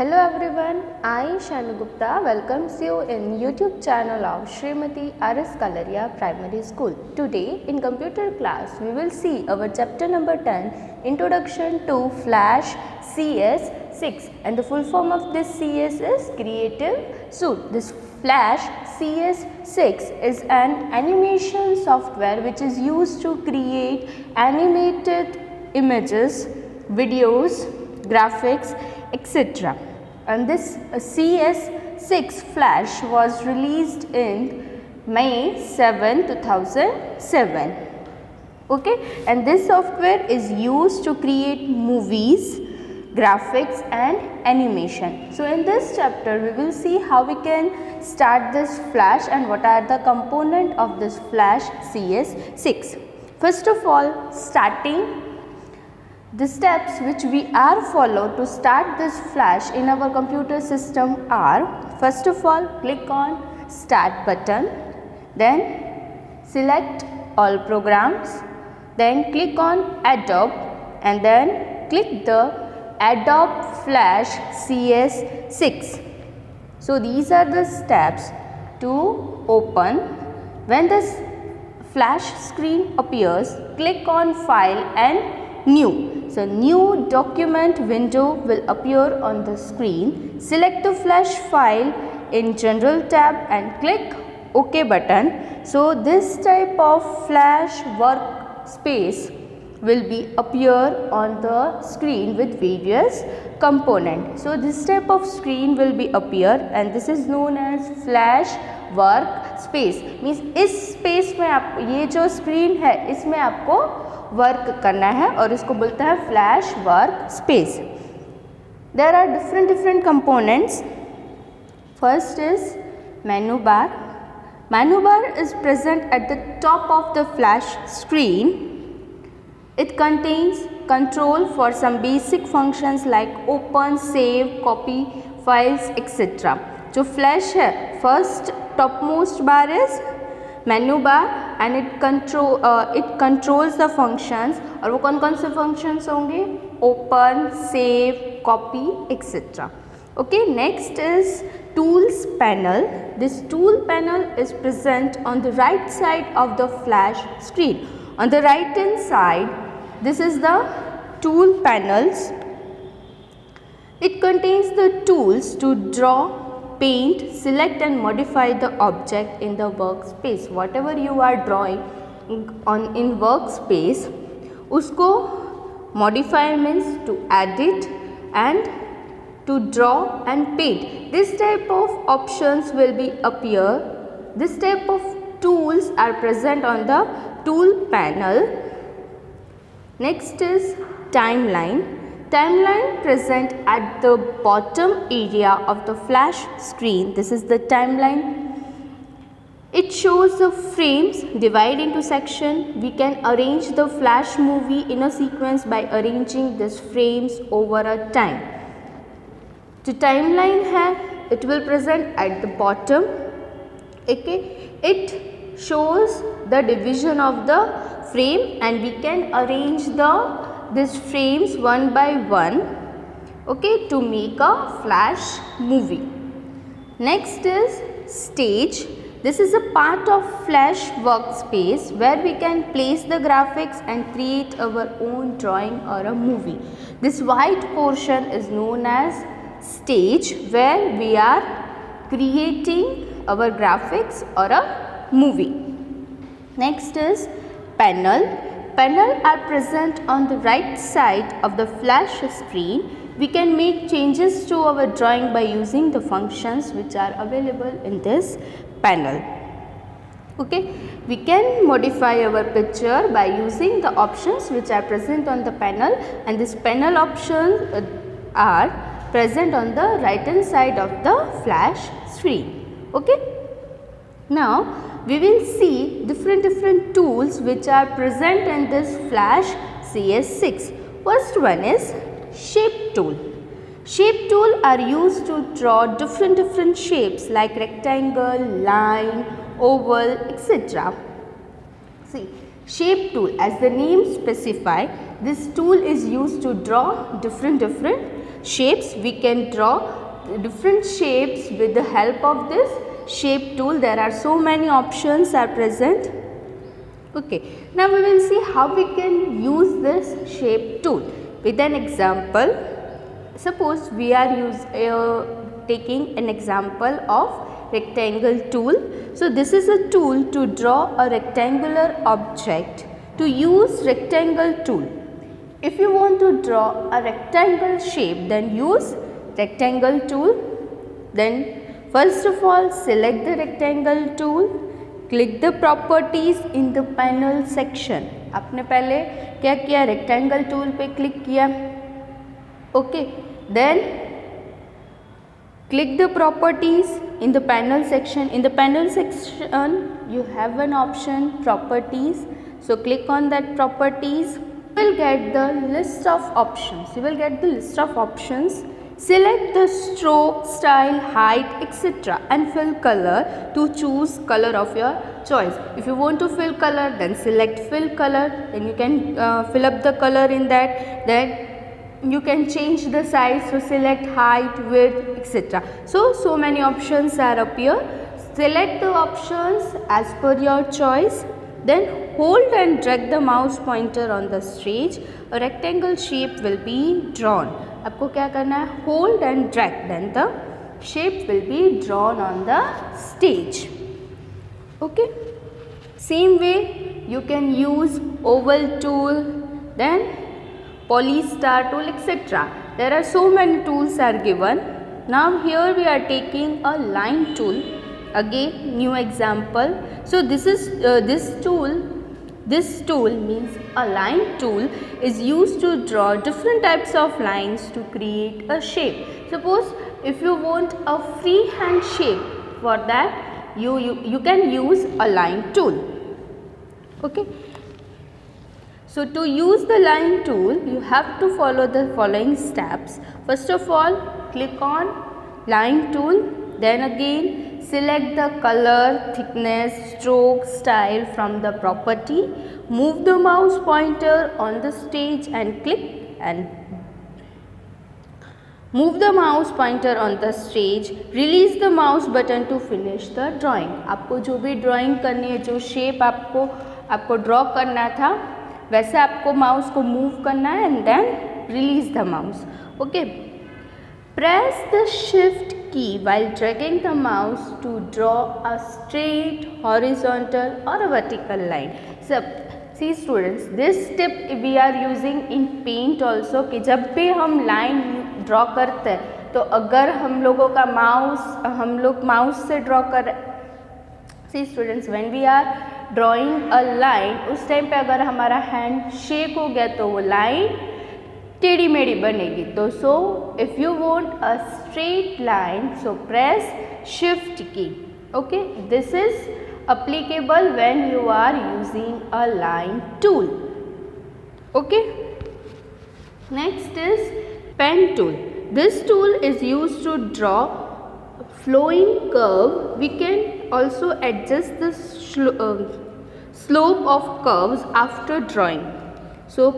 Hello everyone, I Shami Gupta welcomes you in YouTube channel of Srimati R.S. Kalaria Primary School. Today in computer class we will see our chapter number 10, Introduction to Flash CS6, and the full form of this CS is Creative Suite. This Flash CS6 is an animation software which is used to create animated images, videos, graphics, etc. And this CS6 Flash was released in May 7, 2007. Okay, and this software is used to create movies, graphics and animation. So in this chapter we will see how we can start this Flash and what are the components of this Flash CS6. First of all, starting the steps which we are follow to start this Flash in our computer system are: first of all, click on Start button, then select all programs, then click on Adobe and then click the Adobe Flash CS6. So these are the steps to open. When this Flash screen appears, click on File and New. So new document window will appear on the screen. Select the Flash file in General tab and click OK button. So this type of Flash workspace will be appear on the screen with various components. So this type of screen will be appear and this is known as Flash workspace. Means इस space में आप ये जो screen है इसमें आपको work करना है और इसको बोलते हैं flash work space. There are different components. First is menu bar. Menu bar is present at the top of the flash screen. It contains control for some basic functions like open, save, copy files etcetera. जो flash है, first top most bar is menu bar and it controls the functions. और वो कौन कौन से functions होंगे? Open, save, copy etcetera. Okay, next is tools panel. This tool panel is present on the right side of the flash screen. On the right hand side this is the tool panels. It contains the tools to draw, paint, select and modify the object in the workspace. Whatever you are drawing in workspace, उसको modify means to edit and to draw and paint. This type of options will be appear. This type of tools are present on the tool panel. Next is timeline. Timeline present at the bottom area of the flash screen. This is the timeline. It shows the frames divided into section. We can arrange the flash movie in a sequence by arranging these frames over a time. The timeline है, it will present at the bottom. Okay, it shows the division of the frame and we can arrange these frames one by one, okay, to make a flash movie. Next is stage. This is a part of flash workspace where we can place the graphics and create our own drawing or a movie. This white portion is known as stage where we are creating our graphics or a movie. Next is panel. Panel are present on the right side of the flash screen. We can make changes to our drawing by using the functions which are available in this panel. Okay, we can modify our picture by using the options which are present on the panel, and this panel options are present on the right hand side of the flash screen. Okay, now we will see different tools which are present in this Flash CS6. First one is Shape tool. Shape tool are used to draw different shapes like rectangle, line, oval, etc. See, Shape tool, as the name specify, this tool is used to draw different shapes. We can draw different shapes with the help of this shape tool. There are so many options are present. Okay, now we will see how we can use this shape tool with an example. Suppose we are taking an example of rectangle tool. So this is a tool to draw a rectangular object. To use rectangle tool, if you want to draw a rectangle shape, then use rectangle tool. Then first of all, select the rectangle tool, click the properties in the panel section. आपने पहले क्या किया, rectangle tool पे click किया. Okay, then click the properties in the panel section. In the panel section you have an option properties. So click on that properties. You will get the list of options. Select the stroke, style, height, etc. and fill color to choose color of your choice. If you want to fill color, then select fill color. Then you can fill up the color in that. Then you can change the size. So select height, width, etc. So many options are up here. Select the options as per your choice. Then hold and drag the mouse pointer on the stage. A rectangle shape will be drawn. आपको क्या करना है, hold and drag, then the shape will be drawn on the stage. Okay. Same way you can use oval tool, then polystar tool, etc. There are so many tools are given. Now here we are taking a line tool. Again, new example. So this is this tool means a line tool is used to draw different types of lines to create a shape. Suppose if you want a freehand shape, for that you can use a line tool. Okay. So to use the line tool, you have to follow the following steps. First of all, click on line tool. Then again select the color, thickness, stroke, style from the property. Move the mouse pointer on the stage and click and move the mouse pointer on the stage. Release the mouse button to finish the drawing. आपको जो भी drawing करनी है, जो shape आपको draw करना था, वैसे आपको mouse को move करना है and then release the mouse. Okay. Press the shift key while dragging the mouse to draw a straight, horizontal or a vertical line. So, see students, this tip we are using in paint also कि जब भी हम line draw करते हैं तो अगर हम लोगों का हम लोग mouse से draw कर, see students, when we are drawing a line, उस टाइम पे अगर हमारा hand shake हो गया तो वो line टेढ़ी मेढ़ी बनेगी. तो so if you want a straight line, so press shift key. Okay, this is applicable when you are using a line tool. Okay. Next is pen tool. This tool is used to draw flowing curve. We can also adjust the slope of curves after drawing. So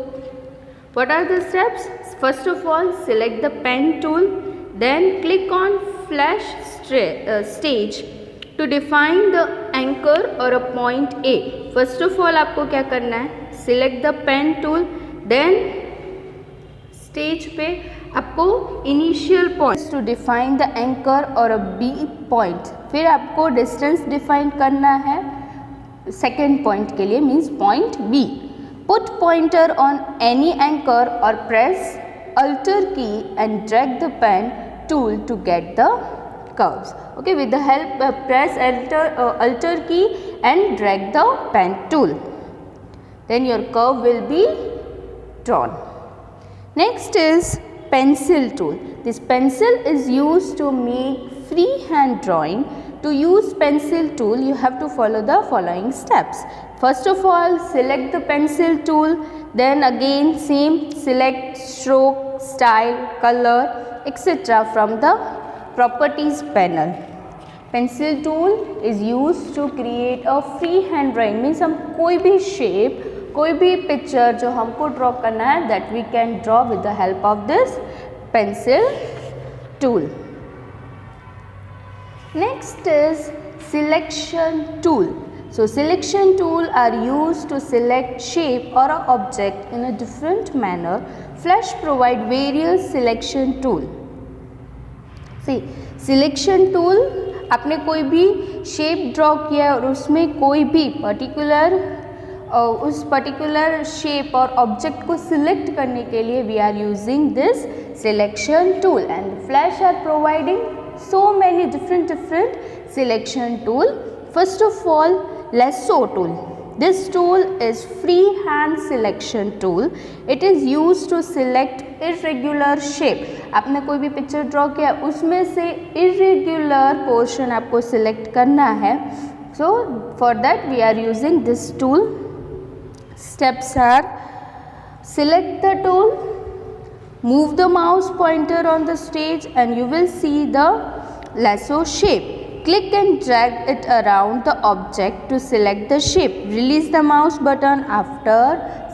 what are the steps? First of all, select the pen tool, then click on flash stage to define the anchor or a point A. First of all, आपको क्या करना है? Select the pen tool, then stage पे आपको initial points to define the anchor or a B point. फिर आपको distance define करना है second point के लिए, means point B. Put pointer on any anchor or press Alt key and drag the pen tool to get the curves. Okay, with the help press Alt key and drag the pen tool. Then your curve will be drawn. Next is pencil tool. This pencil is used to make freehand drawing. To use pencil tool, you have to follow the following steps. First of all, select the pencil tool, then again same, select stroke, style, color, etc. from the properties panel. Pencil tool is used to create a freehand drawing, means हम कोई भी shape, कोई भी picture जो हमको draw करना है, that we can draw with the help of this pencil tool. Next is selection tool. So selection tool are used to select shape or an object in a different manner. Flash provide various selection tool. See, selection tool, आपने कोई भी shape draw किया और उसमें कोई भी उस particular shape और ऑब्जेक्ट को सिलेक्ट करने के लिए we are using this selection tool and flash are providing so many different selection tool. First of all, lasso tool. This tool is free hand selection tool. It is used to select irregular shape. आपने कोई भी picture draw किया उसमें से irregular portion आपको select करना है. So for that we are using this tool. Steps are: select the tool, move the mouse pointer on the stage and you will see the lasso shape. Click and drag it around the object to select the shape. Release the mouse button after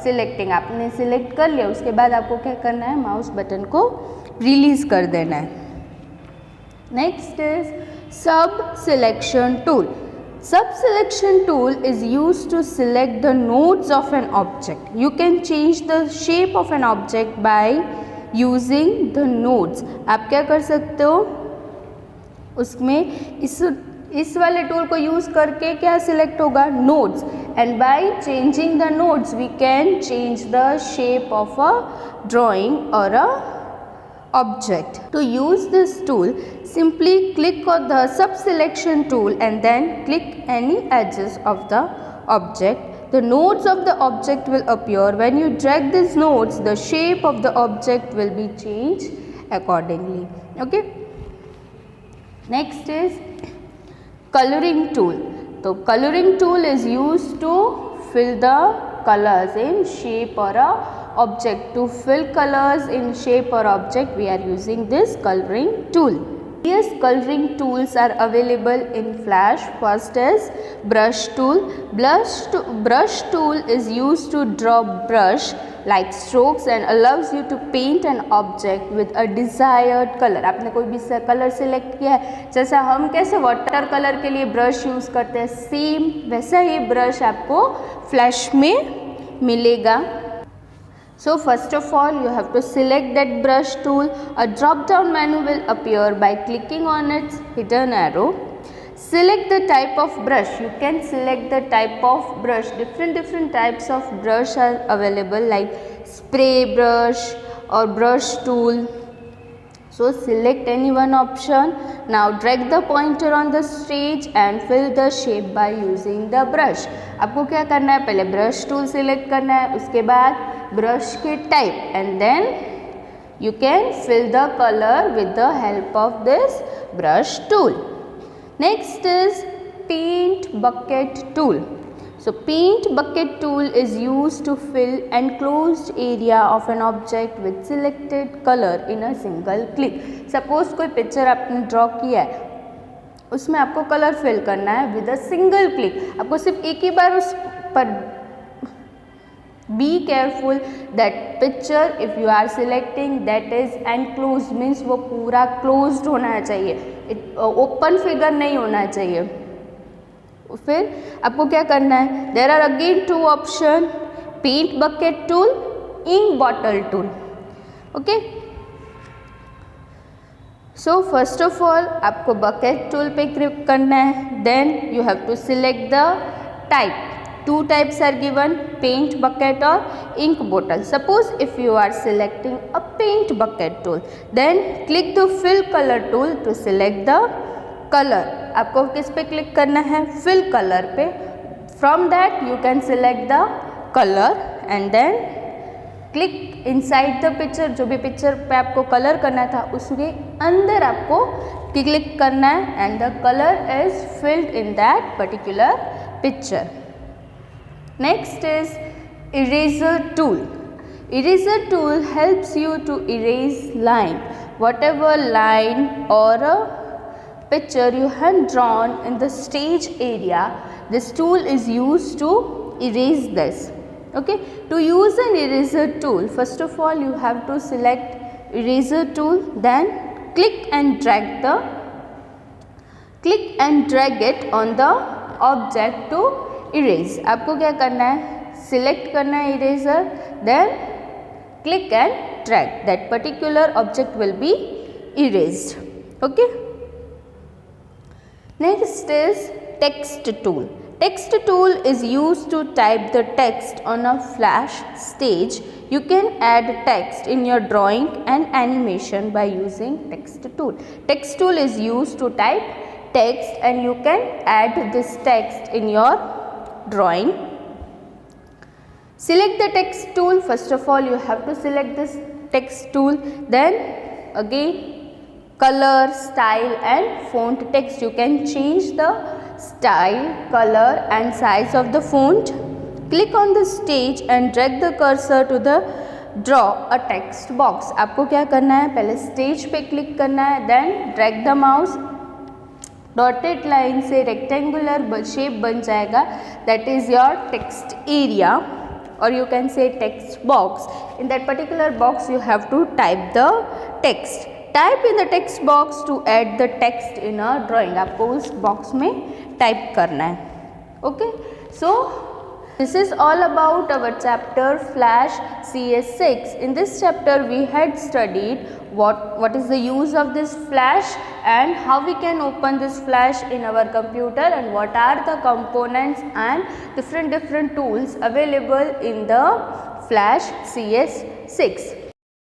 selecting. आपने select कर लिया, उसके बाद आपको क्या करना है, mouse button को रिलीज कर देना है. Next is sub selection tool. Sub selection tool is used to select the nodes of an object. You can change the shape of an object by using the nodes. आप क्या कर सकते हो, उसमें इस वाले टूल को यूज़ करके क्या सिलेक्ट होगा, nodes, and by changing the nodes we can change the shape of a drawing और a object. To use this tool, simply click on the sub selection tool and then click any edges of the object. The nodes of the object will appear. When you drag these nodes, the shape of the object will be changed accordingly. Okay. Next is coloring tool. So coloring tool is used to fill the colors in shape or a object. To fill colors in shape or object, we are using this coloring tool. Various coloring tools are available in Flash. First is brush tool. Brush tool is used to draw brush like strokes and allows you to paint an object with a desired color. आपने कोई भी colour select किया है, जैसा हम कैसे water colour के लिए ब्रश यूज़ करते हैं, सेम वैसा ही ब्रश आपको फ्लैश में मिलेगा. So first of all, you have to select that brush tool. A drop down menu will appear by clicking on its hidden arrow. Select the type of brush. You can select the type of brush. Different types of brush are available like spray brush or brush tool. So select any one option. Now drag the pointer on the stage and fill the shape by using the brush. आपको क्या करना है, पहले brush tool select करना है, उसके बाद brush के type and then you can fill the color with the help of this brush tool. Next is paint bucket tool. So paint bucket tool is used to fill enclosed area of an object with selected color in a single click. Suppose कोई picture आपने draw किया है, उसमें आपको colour fill करना है with a single click. आपको सिर्फ एक ही बार उस पर be careful that picture if you are selecting that is enclose means वो पूरा क्लोज्ड होना चाहिए, ओपन फिगर नहीं होना चाहिए. फिर आपको क्या करना है, there are again two option, paint bucket tool, ink bottle tool. Okay, so first of all आपको बकेट टूल पे क्लिक करना है. Then you have to select the type. Two types are given, paint bucket or ink bottle. Suppose if you are selecting a paint bucket tool, then click the fill color tool to select the color. आपको किस पे click करना है, fill color पे. From that you can select the color and then click inside the picture. जो भी picture पे आपको कलर करना था उसके अंदर आपको क्लिक करना है and the color is filled in that particular picture. Next is eraser tool. Eraser tool helps you to erase line. Whatever line or a picture you have drawn in the stage area, this tool is used to erase this. Okay, to use an eraser tool, first of all you have to select eraser tool, then click and drag it on the object to erase. आपको क्या करना है, select करना है eraser, then click and drag. That particular object will be erased. Okay. Next is text tool. Text tool is used to type the text on a flash stage. You can add text in your drawing and animation by using text tool. Text tool is used to type text and you can add this text in your drawing. Select the text tool. First of all, you have to select this text tool. Then again, color, style and font text. You can change the style, color and size of the font. Click on the stage and drag the cursor to the draw a text box. आपको क्या करना है, पहले stage पे click करना है, then drag the mouse. Dotted line से rectangular shape बन जाएगा. That is your text area, or you can say text box. In that particular box, you have to type the text. Type in the text box to add the text in a drawing. आपको उस box में type करना है. Okay, so this is all about our chapter Flash CS6. In this chapter, we had studied what is the use of this flash and how we can open this flash in our computer and what are the components and different tools available in the Flash CS6.